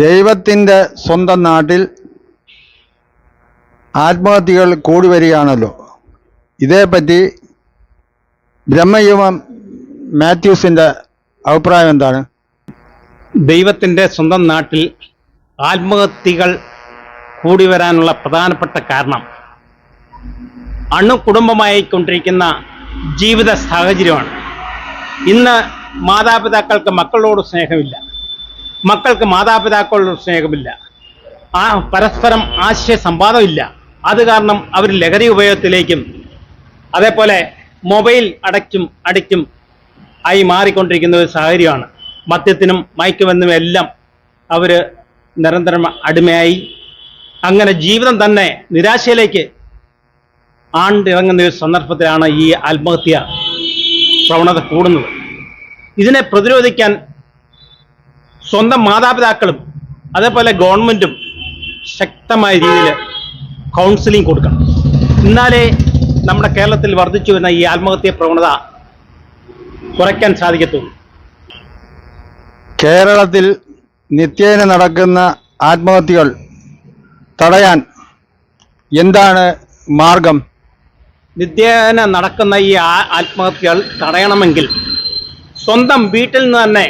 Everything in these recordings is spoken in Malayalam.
ദൈവത്തിൻ്റെ സ്വന്തം നാട്ടിൽ ആത്മഹത്യകൾ കൂടി വരികയാണല്ലോ. ഇതേപ്പറ്റി ബ്രഹ്മയുഗം മാത്യൂസിൻ്റെ അഭിപ്രായം എന്താണ്? ദൈവത്തിൻ്റെ സ്വന്തം നാട്ടിൽ ആത്മഹത്യകൾ കൂടി വരാനുള്ള പ്രധാനപ്പെട്ട കാരണം അണുകുടുംബമായിക്കൊണ്ടിരിക്കുന്ന ജീവിത സാഹചര്യമാണ്. ഇന്ന് മാതാപിതാക്കൾക്ക് മക്കളോട് സ്നേഹമില്ല, മക്കൾക്ക് മാതാപിതാക്കളോട് സ്നേഹമില്ല, പരസ്പരം ആശയ സംവാദമില്ല. അത് കാരണം അവർ ലഹരി ഉപയോഗത്തിലേക്കും അതേപോലെ മൊബൈൽ അഡിക്റ്റും ആയി മാറിക്കൊണ്ടിരിക്കുന്ന ഒരു സാഹചര്യമാണ്. മദ്യത്തിനും മയക്കുമരുന്നിനും എല്ലാം അവർ നിരന്തരം അടിമയായി അങ്ങനെ ജീവിതം തന്നെ നിരാശയിലേക്ക് ആണ്ടിറങ്ങുന്ന ഒരു സന്ദർഭത്തിലാണ് ഈ ആത്മഹത്യ പ്രവണത കൂടുന്നത്. ഇതിനെ പ്രതിരോധിക്കാൻ സ്വന്തം മാതാപിതാക്കളും അതേപോലെ ഗവൺമെൻറ്റും ശക്തമായ രീതിയിൽ കൗൺസിലിംഗ് കൊടുക്കണം. എന്നാലേ നമ്മുടെ കേരളത്തിൽ വർദ്ധിച്ചു വരുന്ന ഈ ആത്മഹത്യ പ്രവണത കുറയ്ക്കാൻ സാധിക്കത്തുള്ളൂ. കേരളത്തിൽ നിത്യേന നടക്കുന്ന ആത്മഹത്യകൾ തടയാൻ എന്താണ് മാർഗം? നിത്യേന നടക്കുന്ന ഈ ആത്മഹത്യകൾ തടയണമെങ്കിൽ സ്വന്തം വീട്ടിൽ നിന്ന് തന്നെ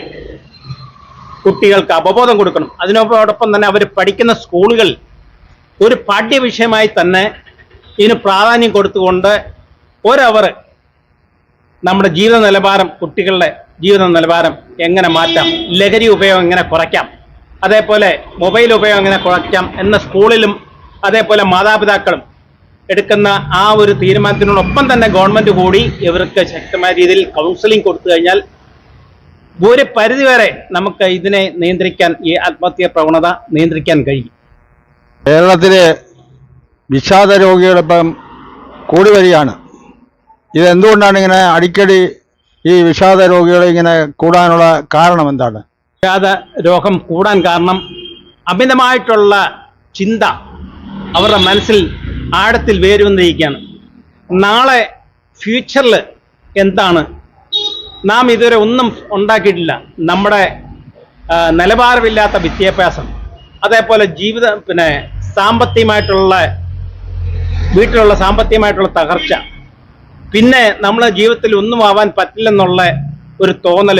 കുട്ടികൾക്ക് അവബോധം കൊടുക്കണം. അതിനോടൊപ്പം തന്നെ അവർ പഠിക്കുന്ന സ്കൂളുകൾ ഒരു പാഠ്യവിഷയമായി തന്നെ ഇതിന് പ്രാധാന്യം കൊടുത്തുകൊണ്ട് ഒരവർ നമ്മുടെ ജീവിത നിലവാരം, കുട്ടികളുടെ ജീവിത നിലവാരം എങ്ങനെ മാറ്റാം, ലഹരി ഉപയോഗം എങ്ങനെ കുറയ്ക്കാം, അതേപോലെ മൊബൈൽ ഉപയോഗം എങ്ങനെ കുറയ്ക്കാം എന്ന സ്കൂളിലും അതേപോലെ മാതാപിതാക്കളും എടുക്കുന്ന ആ ഒരു തീരുമാനത്തിനോടൊപ്പം തന്നെ ഗവൺമെൻറ് കൂടി ഇവർക്ക് ശക്തമായ രീതിയിൽ കൗൺസിലിംഗ് കൊടുത്തു കഴിഞ്ഞാൽ ഒരു പരിധിവരെ നമുക്ക് ഇതിനെ നിയന്ത്രിക്കാൻ, ഈ ആത്മഹത്യ പ്രവണത നിയന്ത്രിക്കാൻ കഴിയും. കേരളത്തിലെ വിഷാദ രോഗികളിപ്പം കൂടി വരികയാണ്. ഇതെന്തുകൊണ്ടാണ് ഇങ്ങനെ അടിക്കടി ഈ വിഷാദ രോഗികൾ ഇങ്ങനെ കൂടാനുള്ള കാരണം എന്താണ്? വിഷാദ രോഗം കൂടാൻ കാരണം അമിതമായിട്ടുള്ള ചിന്ത അവരുടെ മനസ്സിൽ ആഴത്തിൽ വേരുവന്നിരിക്കുകയാണ്. നാളെ ഫ്യൂച്ചറിൽ എന്താണ്, നാം ഇതുവരെ ഒന്നും ഉണ്ടാക്കിയിട്ടില്ല. നമ്മുടെ നിലവാരമില്ലാത്ത വിദ്യാഭ്യാസം, അതേപോലെ സാമ്പത്തികമായിട്ടുള്ള വീട്ടിലുള്ള സാമ്പത്തികമായിട്ടുള്ള തകർച്ച, പിന്നെ നമ്മൾ ജീവിതത്തിൽ ഒന്നും ആവാൻ പറ്റില്ലെന്നുള്ള ഒരു തോന്നൽ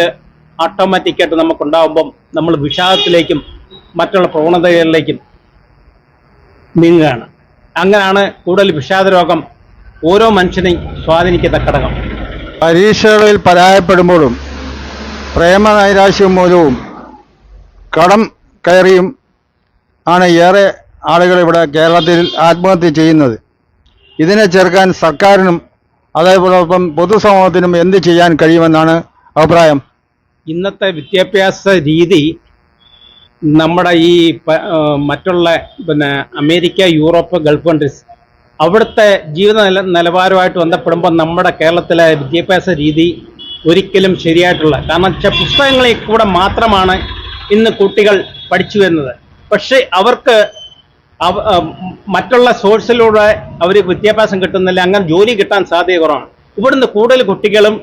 ഓട്ടോമാറ്റിക്കായിട്ട് നമുക്കുണ്ടാകുമ്പം നമ്മൾ വിഷാദത്തിലേക്കും മറ്റുള്ള പ്രവണതകളിലേക്കും നീങ്ങുകയാണ്. അങ്ങനെയാണ് കൂടുതൽ വിഷാദ രോഗം ഓരോ മനുഷ്യനെയും സ്വാധീനിക്കുന്ന ഘടകം. പരീക്ഷകളിൽ പരാജയപ്പെടുമ്പോഴും പ്രേമനൈരാശ്യം മൂലവും കടം കയറിയും ആണ് ഏറെ ആളുകൾ ഇവിടെ കേരളത്തിൽ ആത്മഹത്യ ചെയ്യുന്നത്. ഇതിനെ ചെറുക്കാൻ സർക്കാരിനും അതേപോലൊപ്പം പൊതുസമൂഹത്തിനും എന്ത് ചെയ്യാൻ കഴിയുമെന്നാണ് അഭിപ്രായം? ഇന്നത്തെ വിദ്യാഭ്യാസ രീതി നമ്മുടെ ഈ മറ്റുള്ള അമേരിക്ക, യൂറോപ്പ്, ഗൾഫ് കൺട്രീസ് അവിടുത്തെ ജീവിത നിലവാരമായിട്ട് ബന്ധപ്പെടുമ്പോൾ നമ്മുടെ കേരളത്തിലെ വിദ്യാഭ്യാസ രീതി ഒരിക്കലും ശരിയായിട്ടുള്ള, കാരണം പുസ്തകങ്ങളിൽ കൂടെ മാത്രമാണ് ഇന്ന് കുട്ടികൾ പഠിച്ചു വരുന്നത്. പക്ഷേ അവർക്ക് മറ്റുള്ള സോഴ്സിലൂടെ അവർ വിദ്യാഭ്യാസം കിട്ടുന്നില്ല, അങ്ങനെ ജോലി കിട്ടാൻ സാധ്യത കുറവാണ്. ഇവിടുന്ന് കൂടുതൽ കുട്ടികളും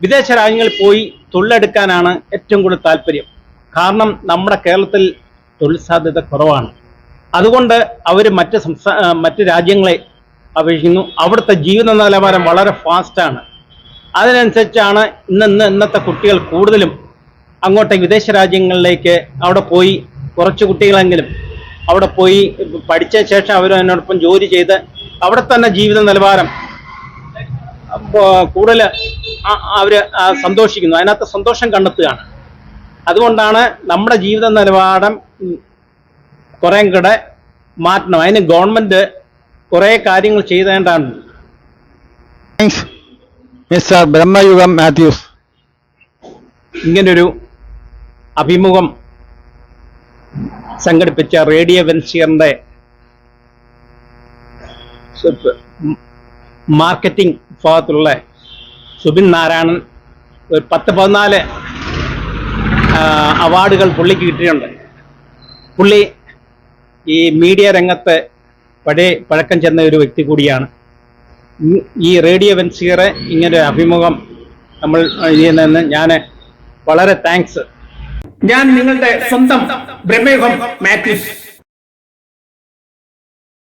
വിദേശ രാജ്യങ്ങളിൽ പോയി തൊഴിലെടുക്കാനാണ് ഏറ്റവും കൂടുതൽ താല്പര്യം. കാരണം നമ്മുടെ കേരളത്തിൽ തൊഴിൽ സാധ്യത കുറവാണ്. അതുകൊണ്ട് അവർ മറ്റ് രാജ്യങ്ങളെ അപേക്ഷിക്കുന്നു. അവിടുത്തെ ജീവിത നിലവാരം വളരെ ഫാസ്റ്റാണ്. അതിനനുസരിച്ചാണ് ഇന്നത്തെ കുട്ടികൾ കൂടുതലും അങ്ങോട്ടേക്ക് വിദേശ രാജ്യങ്ങളിലേക്ക് അവിടെ പോയി, കുറച്ച് കുട്ടികളെങ്കിലും അവിടെ പോയി പഠിച്ച ശേഷം അവർ അതിനോടൊപ്പം ജോലി ചെയ്ത് അവിടെ തന്നെ ജീവിത നിലവാരം കൂടുതൽ അവർ സന്തോഷിക്കുന്നു, അതിനകത്ത് സന്തോഷം കണ്ടെത്തുകയാണ്. അതുകൊണ്ടാണ് നമ്മുടെ ജീവിത നിലവാരം കുറേ കൂടെ മാറ്റണം. അതിന് ഗവൺമെൻറ് കുറേ കാര്യങ്ങൾ ചെയ്തേണ്ടതാണ്. Thanks mister Bramayugam Mathews. ഇങ്ങനൊരു അഭിമുഖം സംഘടിപ്പിച്ച റേഡിയോ വെൻസിയറിൻ്റെ മാർക്കറ്റിംഗ് വിഭാഗത്തിലുള്ള സുബിൻ നാരായണൻ ഒരു 10-14 അവാർഡുകൾ പുള്ളിക്ക് കിട്ടിയിട്ടുണ്ട്. പുള്ളി ഈ മീഡിയ രംഗത്ത് പഴക്കം ചെന്ന ഒരു വ്യക്തി കൂടിയാണ്. ഈ റേഡിയോ വെൻസിയറെ ഇങ്ങനൊരു അഭിമുഖം നമ്മൾ ചെയ്യുന്നതെന്ന് ഞാൻ വളരെ താങ്ക്സ്. ഞാൻ നിങ്ങളുടെ സ്വന്തം ബ്രഹ്മയുഗം മാത്യൂസ്.